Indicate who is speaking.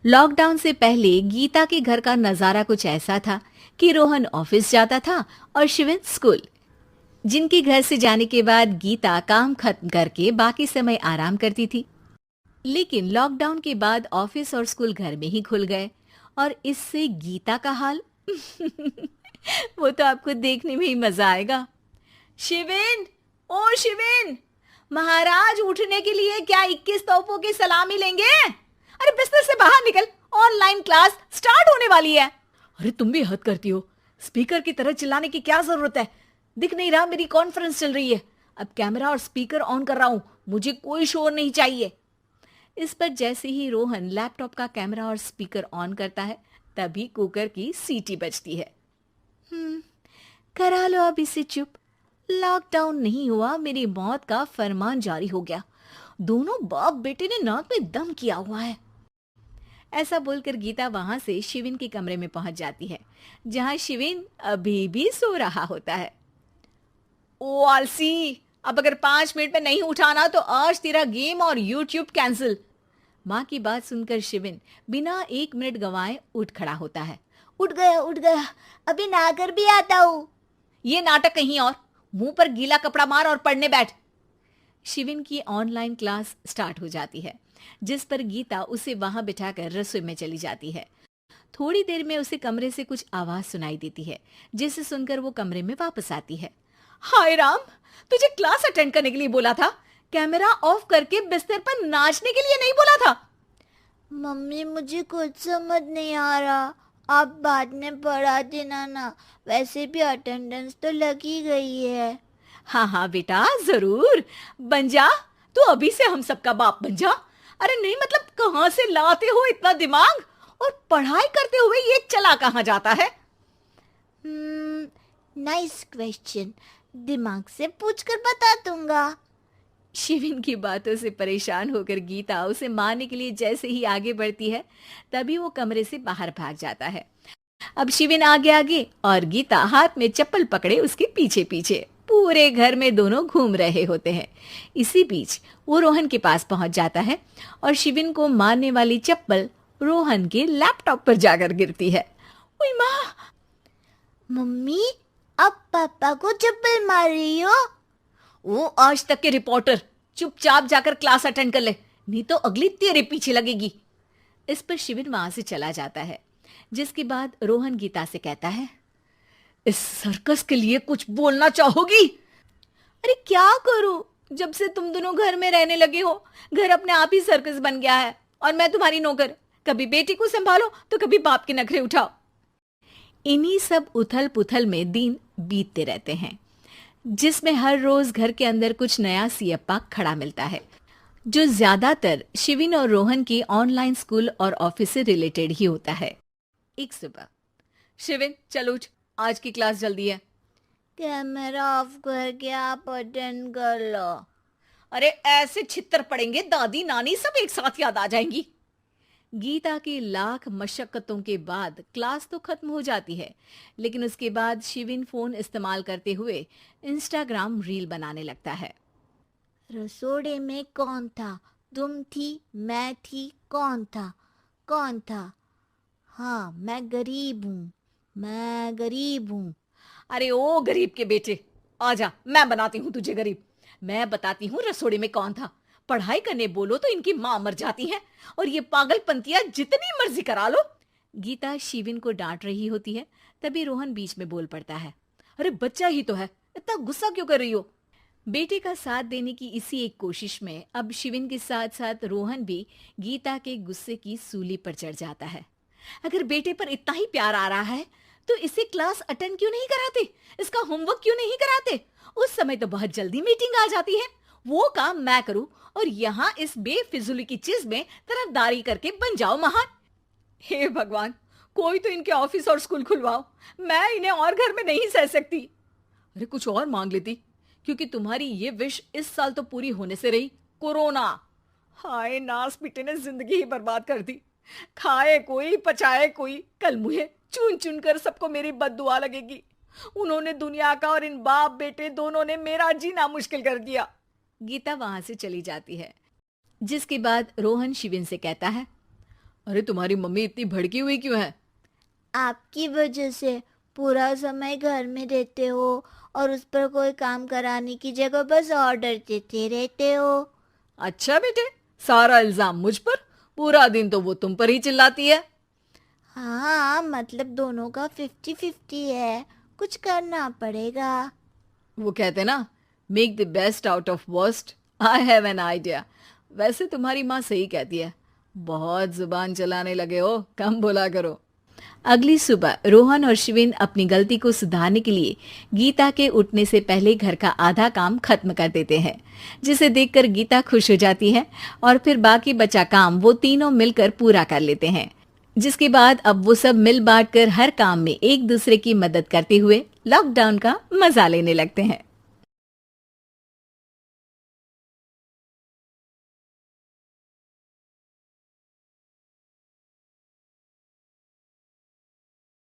Speaker 1: Lockdown से पहले गीता के घर का नजारा कुछ ऐसा था कि रोहन ऑफिस जाता था और शिविन स्कूल। जिनके घर से जाने के बाद गीता काम खत्म करके बाकी समय आराम करती थी। लेकिन लॉकडाउन के बाद ऑफिस और स्कूल घर में ही खुल गए और इससे गीता का हाल वो तो आपको देखने में ही मजा आएगा। शिविन, ओ शिविन, महाराज उठने के लिए क्या 21 तोपों की सलामी लेंगे? अरे बिस्तर से बाहर निकल, ऑनलाइन क्लास स्टार्ट होने वाली है। अरे तुम भी हद करती हो, स्पीकर की तरह चिल्लाने की क्या जरूरत है? दिख नहीं रहा मेरी कॉन्फ्रेंस चल रही है। अब कैमरा और स्पीकर ऑन कर रहा हूं, मुझे कोई शोर नहीं चाहिए। इस पर जैसे ही रोहन लैपटॉप का कैमरा और स्पीकर ऑन करता है, तभी कुकर की सीटी बजती है। करा लो अब इसे चुप। लॉकडाउन नहीं हुआ, मेरी मौत का फरमान जारी हो गया। दोनों बाप बेटे ने नाक में दम किया हुआ है। ऐसा बोलकर गीता वहां से शिविन के कमरे में पहुंच जाती है, जहां शिविन अभी भी सो रहा होता है। ओ आलसी, अब अगर 5 मिनट में नहीं उठाना तो आज तेरा गेम और यूट्यूब कैंसिल। माँ की बात सुनकर शिविन बिना 1 मिनट गंवाए उठ खड़ा होता है। उठ गया, अभी नहाकर भी आता हूँ। ये नाटक कहीं और, मुंह पर गीला कपड़ा मार और पढ़ने बैठ। शिविन की ऑनलाइन क्लास स्टार्ट हो जाती है, जिस पर गीता उसे वहां बिठाकर रसोई में चली जाती है। थोड़ी देर में उसे कमरे से कुछ आवाज सुनाई देती है, जिसे सुनकर वो कमरे में वापस आती है। हाय राम, तुझे क्लास अटेंड करने के लिए बोला था, कैमरा ऑफ करके बिस्तर पर नाचने के लिए नहीं बोला था।
Speaker 2: मम्मी मुझे कुछ समझ नहीं आ रहा, आप बाद में पढ़ा देना ना, वैसे भी अटेंडेंस तो लगी गई है।
Speaker 1: हाँ हाँ बेटा, जरूर बन जा। तू अभी से हम सबका बाप बन जा। अरे नहीं मतलब कहाँ से लाते हो इतना दिमाग, और पढ़ाई करते हुए ये चला कहाँ जाता है?
Speaker 2: नाइस क्वेश्चन, दिमाग से पूछकर बता दूंगा।
Speaker 1: शिविन की बातों से परेशान होकर गीता उसे मारने के लिए जैसे ही आगे बढ़ती है, तभी वो कमरे से बाहर भाग जाता है। अब शिविन आगे आगे और गीता हाथ में चप्पल पकड़े उसके पीछे पीछे पूरे घर में दोनों घूम रहे होते हैं। इसी बीच वो रोहन के पास पहुंच जाता है और शिविन को मारने वाली चप्पल रोहन के लैपटॉप पर जाकर गिरती है। ओए माँ!
Speaker 2: मम्मी, अब पापा को चप्पल मार रही हो?
Speaker 1: वो आज तक के रिपोर्टर, चुपचाप जाकर क्लास अटेंड कर ले, नहीं तो अगली तेरे पीछे लगेगी। इस पर शिविन वहां से चला जाता है, जिसके बाद रोहन गीता से कहता है, इस सर्कस के लिए कुछ बोलना चाहोगी? अरे क्या करूं, जब से तुम दोनों घर में रहने लगे हो, घर अपने आप ही सर्कस बन गया है और मैं तुम्हारी नौकर। कभी बेटी को संभालो तो कभी बाप के नखरे उठाओ। इन्हीं सब उथल पुथल में दिन बीतते रहते हैं, जिसमें हर रोज घर के अंदर कुछ नया सियप्पा खड़ा मिलता है, जो ज्यादातर शिविन और रोहन की ऑनलाइन स्कूल और ऑफिस से रिलेटेड ही होता है। एक सुबह, शिविन चलो उठ, आज की क्लास जल्दी है।
Speaker 2: कैमरा ऑफ करके आप अटेंड कर लो।
Speaker 1: अरे ऐसे छित्तर पड़ेंगे, दादी नानी सब एक साथ याद आ जाएंगी। गीता की लाख मशक्कतों के बाद क्लास तो खत्म हो जाती है, लेकिन उसके बाद शिविन फोन इस्तेमाल करते हुए इंस्टाग्राम रील बनाने लगता है।
Speaker 2: रसोड़े में कौन था? तुम थी, मैं थी, कौन था? कौन था? हाँ, मैं गरीब हूँ, मैं गरीब हूँ।
Speaker 1: अरे ओ गरीब के बेटे, आजा, मैं बनाती हूँ तुझे गरीब। मैं बताती हूँ रसोड़े में कौन था। पढ़ाई करने बोलो तो इनकी माँ मर जाती है, और ये पागलपंतियां जितनी मर्जी करा लो। गीता शिविन को डांट रही होती है, तभी रोहन बीच में बोल पड़ता है। अरे बच्चा ही तो है, इतना गुस्सा क्यों कर रही हो? बेटे का साथ देने की इसी एक कोशिश में अब शिविन के साथ साथ रोहन भी गीता के गुस्से की सूली पर चढ़ जाता है। अगर बेटे पर इतना ही प्यार आ रहा है तो इसे क्लास अटेंड क्यों नहीं कराते, इसका होमवर्क क्यों नहीं कराते? उस समय तो बहुत जल्दी मीटिंग आ जाती है, वो काम मैं करूं और यहाँ इस बेफिजुली की चीज में तरफदारी करके बन जाओ महान। हे भगवान, कोई तो इनके ऑफिस और स्कूल खुलवाओ, मैं इन्हें और घर में नहीं सह सकती। अरे कुछ और मांग लेती, क्योंकि तुम्हारी ये विश इस साल तो पूरी होने से रही, कोरोना। हाय नास पिटे ने जिंदगी ही बर्बाद कर दी। खाए कोई पचाए कोई, कल मुझे चुन चुन कर सबको मेरी बद्दुआ लगेगी। उन्होंने दुनिया का और इन बाप बेटे दोनों ने मेरा जीना मुश्किल कर दिया। गीता वहां से चली जाती है, जिसके बाद रोहन शिविन से कहता है, अरे तुम्हारी मम्मी इतनी भड़की हुई क्यों है?
Speaker 2: आपकी वजह से पूरा समय घर में रहते हो और उस पर कोई काम कराने की जगह बस ऑर्डर देते रहते हो।
Speaker 1: अच्छा बेटे, सारा इल्जाम मुझ पर? पूरा दिन तो वो तुम पर ही चिल्लाती है।
Speaker 2: हाँ, मतलब दोनों का 50-50 है, कुछ करना पड़ेगा।
Speaker 1: वो कहते ना, make the best out of worst. I have an idea. वैसे तुम्हारी माँ सही कहती है, बहुत जुबान चलाने लगे हो, कम बोला करो। अगली सुबह रोहन और शिविन अपनी गलती को सुधारने के लिए गीता के उठने से पहले घर का आधा काम खत्म कर देते हैं, जिसे देखकर गीता खुश हो जाती है और फिर बाकी बचा काम वो तीनों मिलकर पूरा कर लेते हैं। जिसके बाद अब वो सब मिल बांट कर हर काम में एक दूसरे की मदद करते हुए लॉकडाउन का मजा लेने लगते हैं।